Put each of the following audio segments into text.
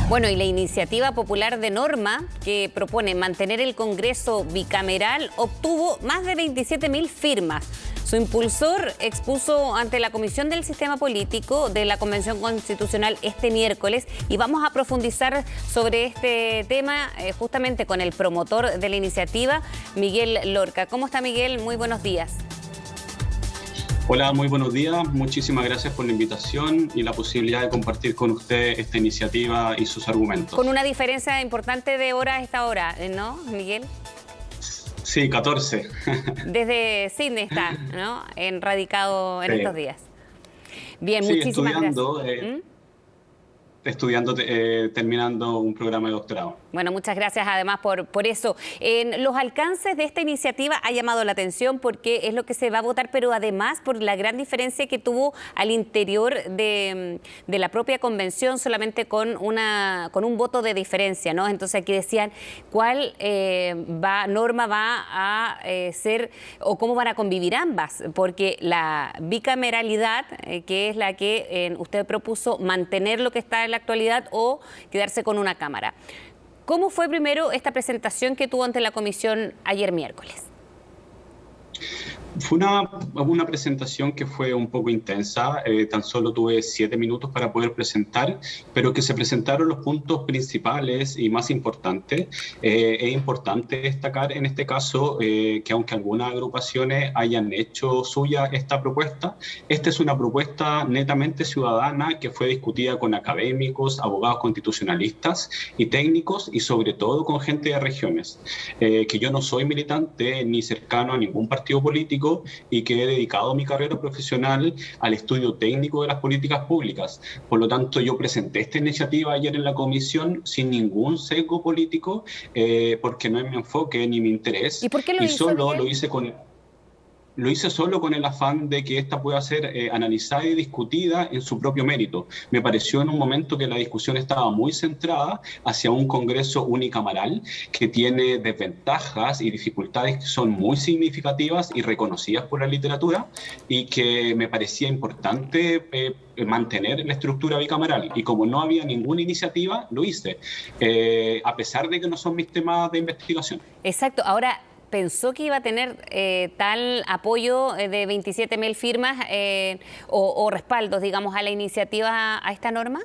Bueno, y la iniciativa popular de norma que propone mantener el Congreso bicameral obtuvo más de 27.000 firmas. Su impulsor expuso ante la Comisión del Sistema Político de la Convención Constitucional este miércoles y vamos a profundizar sobre este tema justamente con el promotor de la iniciativa, Miguel Lorca. ¿Cómo está, Miguel? Muy buenos días. Hola, muy buenos días. Muchísimas gracias por la invitación y la posibilidad de compartir con usted esta iniciativa y sus argumentos. Con una diferencia importante de hora a esta hora, ¿no, Miguel? Sí, 14. Desde Sydney está, ¿no? Radicado en estos días. Bien, sí, muchísimas gracias. Estudiando, terminando un programa de doctorado. Bueno, muchas gracias además por eso. Los alcances de esta iniciativa ha llamado la atención porque es lo que se va a votar, pero además por la gran diferencia que tuvo al interior de la propia convención, solamente con un voto de diferencia, ¿no? Entonces aquí decían cuál norma va a ser o cómo van a convivir ambas, porque la bicameralidad, que es la que usted propuso, mantener lo que está en la actualidad o quedarse con una cámara. ¿Cómo fue primero esta presentación que tuvo ante la comisión ayer miércoles? Fue una presentación que fue un poco intensa, tan solo tuve 7 minutos para poder presentar, pero que se presentaron los puntos principales y más importantes. Es importante destacar en este caso que aunque algunas agrupaciones hayan hecho suya esta propuesta, esta es una propuesta netamente ciudadana que fue discutida con académicos, abogados constitucionalistas y técnicos y sobre todo con gente de regiones. Que yo no soy militante ni cercano a ningún partido político, y que he dedicado mi carrera profesional al estudio técnico de las políticas públicas. Por lo tanto, yo presenté esta iniciativa ayer en la comisión sin ningún sesgo político, porque no es mi enfoque ni mi interés. ¿Y por qué lo hizo, solo Miguel? Lo hice solo con el afán de que esta pueda ser analizada y discutida en su propio mérito. Me pareció en un momento que la discusión estaba muy centrada hacia un Congreso unicameral que tiene desventajas y dificultades que son muy significativas y reconocidas por la literatura, y que me parecía importante mantener la estructura bicameral. Y como no había ninguna iniciativa, lo hice, a pesar de que no son mis temas de investigación. Exacto. Ahora, ¿pensó que iba a tener tal apoyo de 27.000 firmas o respaldos, digamos, a la iniciativa, a esta norma?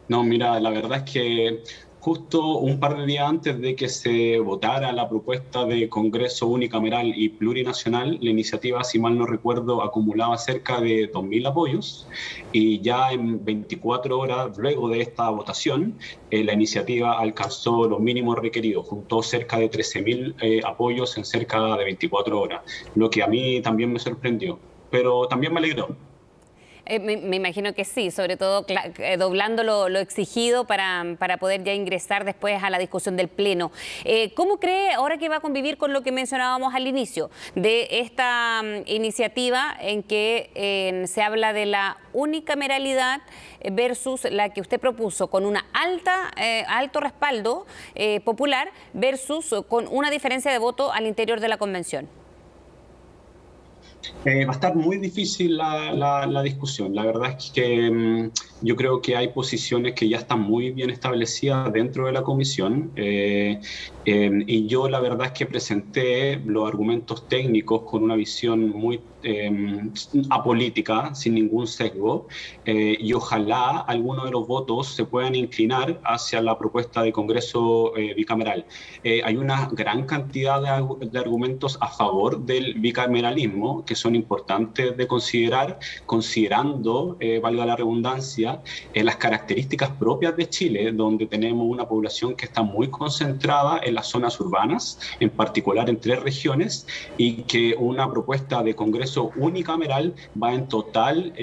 No, mira, la verdad es que justo un par de días antes de que se votara la propuesta de Congreso unicameral y plurinacional, la iniciativa, si mal no recuerdo, acumulaba cerca de 2.000 apoyos, y ya en 24 horas luego de esta votación, la iniciativa alcanzó los mínimos requeridos, juntó cerca de 13.000 apoyos en cerca de 24 horas, lo que a mí también me sorprendió, pero también me alegró. Me imagino que sí, sobre todo doblando lo exigido para poder ya ingresar después a la discusión del Pleno. ¿Cómo cree, ahora que va a convivir con lo que mencionábamos al inicio, de esta iniciativa en que se habla de la unicameralidad versus la que usted propuso, con una alto respaldo popular versus con una diferencia de voto al interior de la convención? Va a estar muy difícil la discusión. La verdad es que yo creo que hay posiciones que ya están muy bien establecidas dentro de la comisión, y yo la verdad es que presenté los argumentos técnicos con una visión muy apolítica, sin ningún sesgo, y ojalá algunos de los votos se puedan inclinar hacia la propuesta de Congreso bicameral. Hay una gran cantidad de argumentos a favor del bicameralismo que son importantes de considerar, considerando, valga la redundancia, las características propias de Chile, donde tenemos una población que está muy concentrada en las zonas urbanas, en particular en 3 regiones, y que una propuesta de Congreso unicameral va en total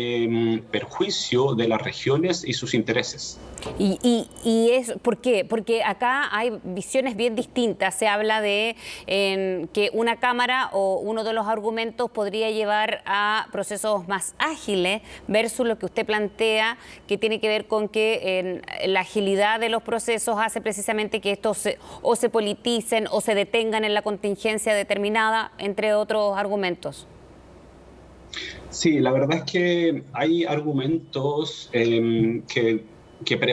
perjuicio de las regiones y sus intereses. ¿Y es por qué? Porque acá hay visiones bien distintas. Se habla de que una Cámara o uno de los argumentos podría llevar a procesos más ágiles versus lo que usted plantea, que tiene que ver con que la agilidad de los procesos hace precisamente que estos se politicen o se detengan en la contingencia determinada, entre otros argumentos. Sí, la verdad es que hay argumentos que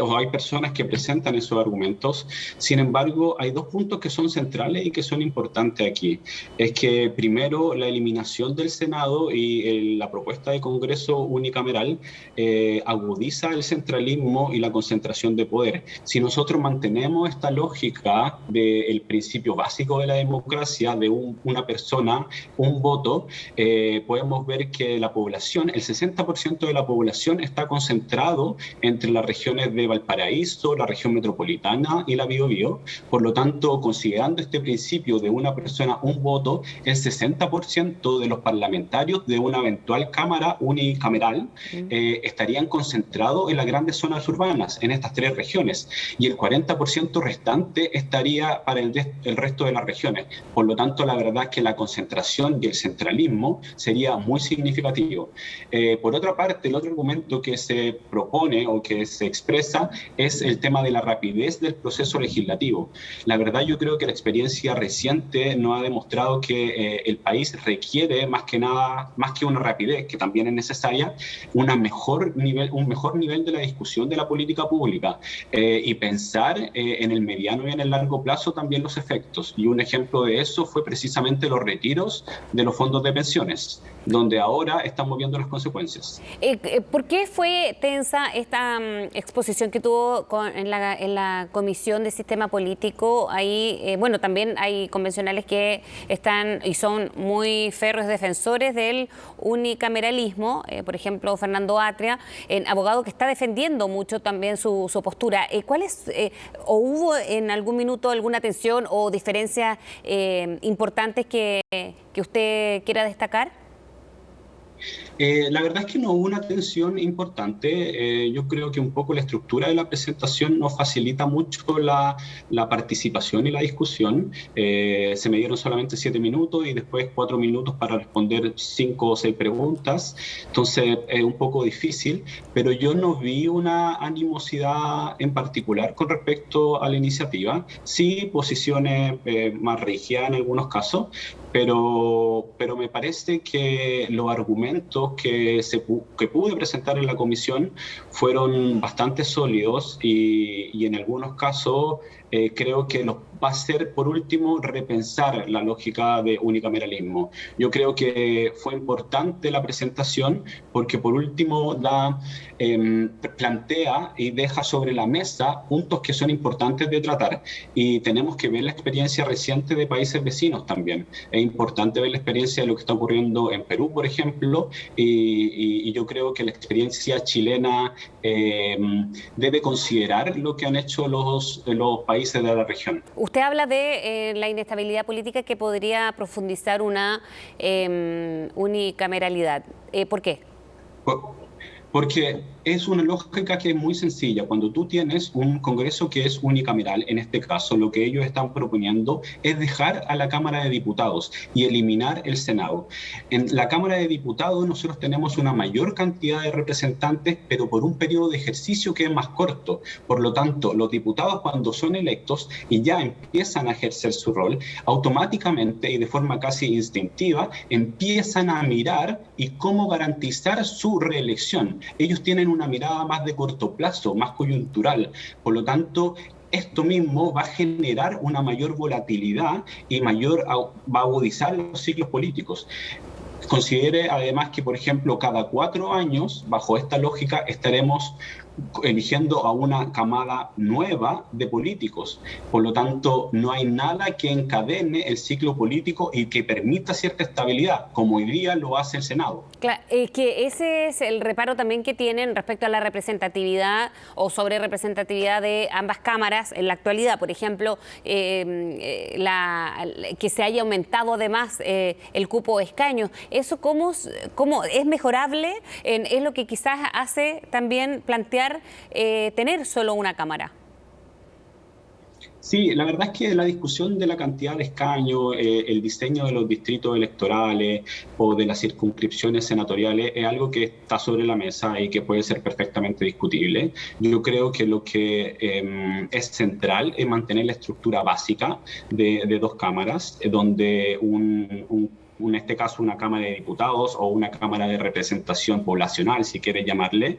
o hay personas que presentan esos argumentos. Sin embargo, hay dos puntos que son centrales y que son importantes aquí. Es que, primero, la eliminación del Senado y la propuesta de Congreso unicameral agudiza el centralismo y la concentración de poder. Si nosotros mantenemos esta lógica del principio básico de la democracia, de una persona, un voto, podemos ver que la población, el 60% de la población está concentrado entre las regiones de Valparaíso, la región metropolitana y la Biobío. Por lo tanto, considerando este principio de una persona, un voto, el 60% de los parlamentarios de una eventual cámara unicameral estarían concentrados en las grandes zonas urbanas, en estas tres regiones, y el 40% restante estaría para el resto de las regiones. Por lo tanto, la verdad es que la concentración y el centralismo sería muy significativo. Por otra parte, el otro argumento que se propone o que se expresa es el tema de la rapidez del proceso legislativo. La verdad, yo creo que la experiencia reciente nos ha demostrado que el país requiere más que nada, más que una rapidez, que también es necesaria, un mejor nivel de la discusión de la política pública y pensar en el mediano y en el largo plazo también los efectos. Y un ejemplo de eso fue precisamente los retiros de los fondos de pensiones, donde ahora estamos viendo las consecuencias. ¿Por qué fue tensa esta exposición que tuvo en la Comisión de Sistema Político? Ahí, bueno, también hay convencionales que están y son muy férreos defensores del unicameralismo, por ejemplo, Fernando Atria, abogado que está defendiendo mucho también su postura. ¿Cuál es, o hubo en algún minuto alguna tensión o diferencias importantes que usted quiera destacar? La verdad es que no hubo una tensión importante. Yo creo que un poco la estructura de la presentación nos facilita mucho la participación y la discusión. Se me dieron solamente 7 minutos y después 4 minutos para responder 5 o 6 preguntas. Entonces es un poco difícil, pero yo no vi una animosidad en particular con respecto a la iniciativa. Sí, posiciones más rígidas en algunos casos, pero me parece que los argumentos que pude presentar en la comisión fueron bastante sólidos y en algunos casos creo que va a ser, por último, repensar la lógica de unicameralismo. Yo creo que fue importante la presentación porque, por último, plantea y deja sobre la mesa puntos que son importantes de tratar. Y tenemos que ver la experiencia reciente de países vecinos también. Es importante ver la experiencia de lo que está ocurriendo en Perú, por ejemplo, y yo creo que la experiencia chilena debe considerar lo que han hecho los países de la región. Usted habla de la inestabilidad política que podría profundizar una unicameralidad. ¿Por qué? Porque es una lógica que es muy sencilla. Cuando tú tienes un Congreso que es unicameral, en este caso lo que ellos están proponiendo es dejar a la Cámara de Diputados y eliminar el Senado. En la Cámara de Diputados nosotros tenemos una mayor cantidad de representantes, pero por un periodo de ejercicio que es más corto. Por lo tanto, los diputados, cuando son electos y ya empiezan a ejercer su rol, automáticamente y de forma casi instintiva empiezan a mirar y cómo garantizar su reelección. Ellos tienen una mirada más de corto plazo, más coyuntural. Por lo tanto, esto mismo va a generar una mayor volatilidad y va a agudizar los ciclos políticos. Considere además que, por ejemplo, cada 4 años, bajo esta lógica, estaremos eligiendo a una camada nueva de políticos. Por lo tanto, no hay nada que encadene el ciclo político y que permita cierta estabilidad, como hoy día lo hace el Senado. Claro, es que ese es el reparo también que tienen respecto a la representatividad o sobre representatividad de ambas cámaras en la actualidad. Por ejemplo, que se haya aumentado además el cupo de escaños. ¿Eso cómo es mejorable? Es lo que quizás hace también plantear tener solo una cámara. Sí, la verdad es que la discusión de la cantidad de escaños, el diseño de los distritos electorales o de las circunscripciones senatoriales es algo que está sobre la mesa y que puede ser perfectamente discutible. Yo creo que lo que es central es mantener la estructura básica de 2 cámaras, donde en este caso una Cámara de Diputados o una Cámara de Representación Poblacional, si quieres llamarle,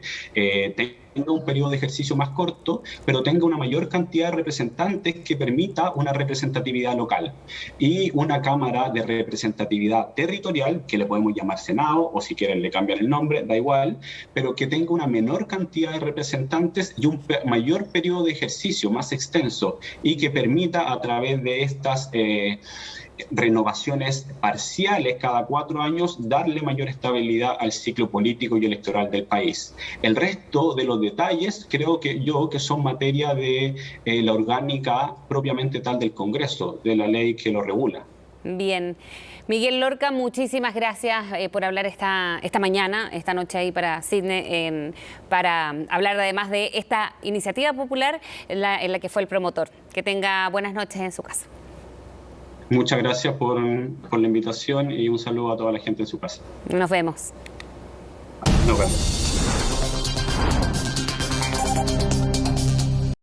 tenga un periodo de ejercicio más corto, pero tenga una mayor cantidad de representantes que permita una representatividad local y una Cámara de Representatividad Territorial, que le podemos llamar Senado, o si quieren le cambian el nombre, da igual, pero que tenga una menor cantidad de representantes y un mayor periodo de ejercicio más extenso y que permita a través de estas renovaciones parciales cada 4 años, darle mayor estabilidad al ciclo político y electoral del país. El resto de los detalles creo que son materia de la orgánica propiamente tal del Congreso, de la ley que lo regula. Bien. Miguel Lorca, muchísimas gracias por hablar esta mañana, esta noche ahí para Sidney, para hablar además de esta iniciativa popular en la que fue el promotor. Que tenga buenas noches en su casa. Muchas gracias por la invitación y un saludo a toda la gente en su casa. Nos vemos. Nos vemos.